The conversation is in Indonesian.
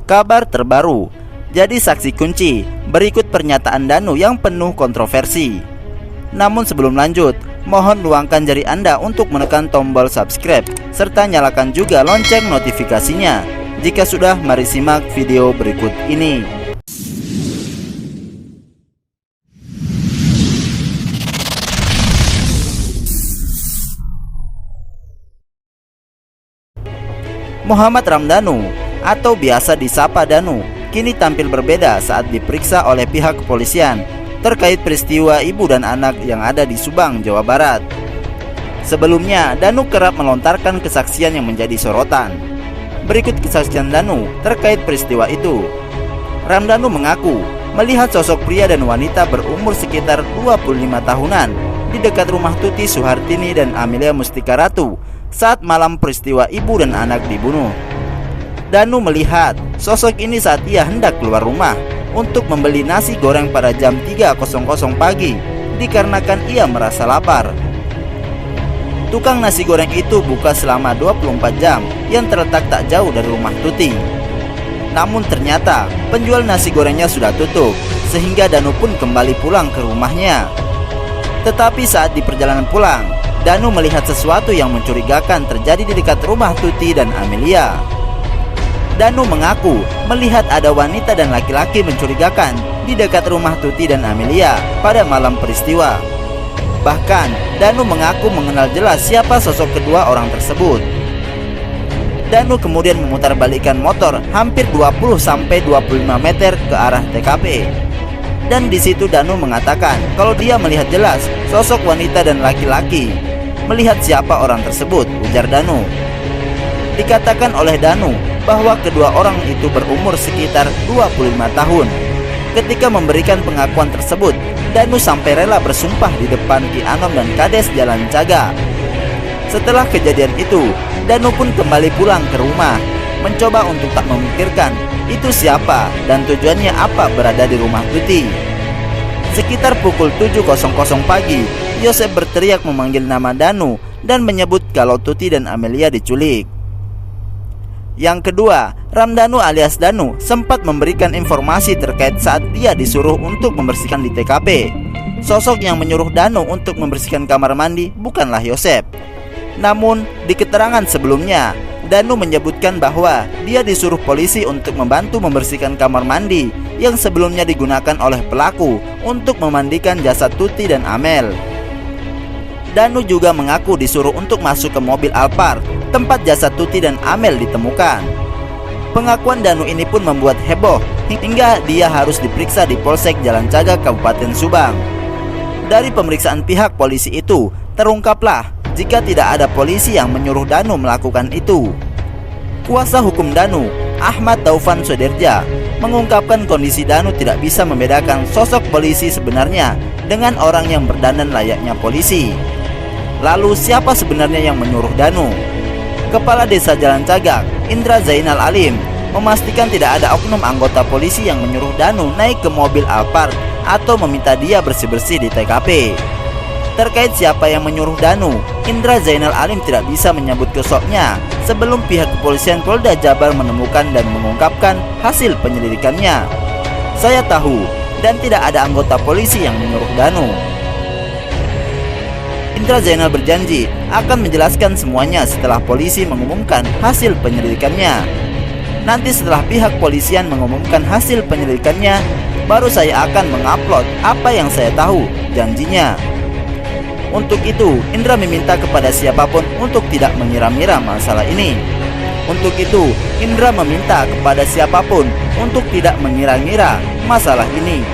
Kabar terbaru. Jadi saksi kunci. Berikut pernyataan Danu yang penuh kontroversi. Namun sebelum lanjut, mohon luangkan jari Anda untuk menekan tombol subscribe serta nyalakan juga lonceng notifikasinya. Jika sudah, mari simak video berikut ini. Muhammad Ramdhanu atau biasa disapa Danu kini tampil berbeda saat diperiksa oleh pihak kepolisian terkait peristiwa ibu dan anak yang ada di Subang, Jawa Barat. Sebelumnya, Danu kerap melontarkan kesaksian yang menjadi sorotan. Berikut kesaksian Danu terkait peristiwa itu. Ramdhanu mengaku melihat sosok pria dan wanita berumur sekitar 25 tahunan di dekat rumah Tuti Suhartini dan Amelia Mustika Ratu saat malam peristiwa ibu dan anak dibunuh. Danu melihat sosok ini saat ia hendak keluar rumah untuk membeli nasi goreng pada jam 3.00 pagi dikarenakan ia merasa lapar. Tukang nasi goreng itu buka selama 24 jam yang terletak tak jauh dari rumah Tuti. Namun ternyata penjual nasi gorengnya sudah tutup, sehingga Danu pun kembali pulang ke rumahnya. Tetapi saat di perjalanan pulang, Danu melihat sesuatu yang mencurigakan terjadi di dekat rumah Tuti dan Amelia. Danu mengaku melihat ada wanita dan laki-laki mencurigakan di dekat rumah Tuti dan Amelia pada malam peristiwa. Bahkan, Danu mengaku mengenal jelas siapa sosok kedua orang tersebut. Danu kemudian memutarbalikkan motor hampir 20-25 meter ke arah TKP. Dan di situ Danu mengatakan kalau dia melihat jelas sosok wanita dan laki-laki. Melihat siapa orang tersebut, ujar Danu. Dikatakan oleh Danu bahwa kedua orang itu berumur sekitar 25 tahun. Ketika memberikan pengakuan tersebut, Danu sampai rela bersumpah di depan Ki Anom dan Kades Jalan Caga. Setelah kejadian itu, Danu pun kembali pulang ke rumah, mencoba untuk tak memikirkan itu siapa dan tujuannya apa berada di rumah Tuti. Sekitar pukul 7.00 pagi, Yosep berteriak memanggil nama Danu dan menyebut kalau Tuti dan Amelia diculik. Yang kedua, Ramdhanu alias Danu sempat memberikan informasi terkait saat dia disuruh untuk membersihkan di TKP. Sosok yang menyuruh Danu untuk membersihkan kamar mandi bukanlah Yosep. Namun, di keterangan sebelumnya, Danu menyebutkan bahwa dia disuruh polisi untuk membantu membersihkan kamar mandi yang sebelumnya digunakan oleh pelaku untuk memandikan jasad Tuti dan Amel. Danu juga mengaku disuruh untuk masuk ke mobil Alphard tempat jasad Tuti dan Amel ditemukan. Pengakuan Danu ini pun membuat heboh hingga dia harus diperiksa di Polsek Jalan Caga, Kabupaten Subang. Dari pemeriksaan pihak polisi itu, terungkaplah jika tidak ada polisi yang menyuruh Danu melakukan itu. Kuasa hukum Danu, Ahmad Taufan Soderja, mengungkapkan kondisi Danu tidak bisa membedakan sosok polisi sebenarnya dengan orang yang berdandan layaknya polisi. Lalu siapa sebenarnya yang menyuruh Danu? Kepala Desa Jalan Cagak, Indra Zainal Alim, memastikan tidak ada oknum anggota polisi yang menyuruh Danu naik ke mobil Alphard atau meminta dia bersih-bersih di TKP. Terkait siapa yang menyuruh Danu, Indra Zainal Alim tidak bisa menyebut sosoknya sebelum pihak kepolisian Polda Jabar menemukan dan mengungkapkan hasil penyelidikannya. Saya tahu dan tidak ada anggota polisi yang menyuruh Danu. Indra Zainal berjanji akan menjelaskan semuanya setelah polisi mengumumkan hasil penyelidikannya. Nanti setelah pihak polisian mengumumkan hasil penyelidikannya, baru saya akan mengupload apa yang saya tahu, janjinya. Untuk itu, Indra meminta kepada siapapun untuk tidak mengira-ngira masalah ini. Untuk itu, Indra meminta kepada siapapun untuk tidak mengira-ngira masalah ini.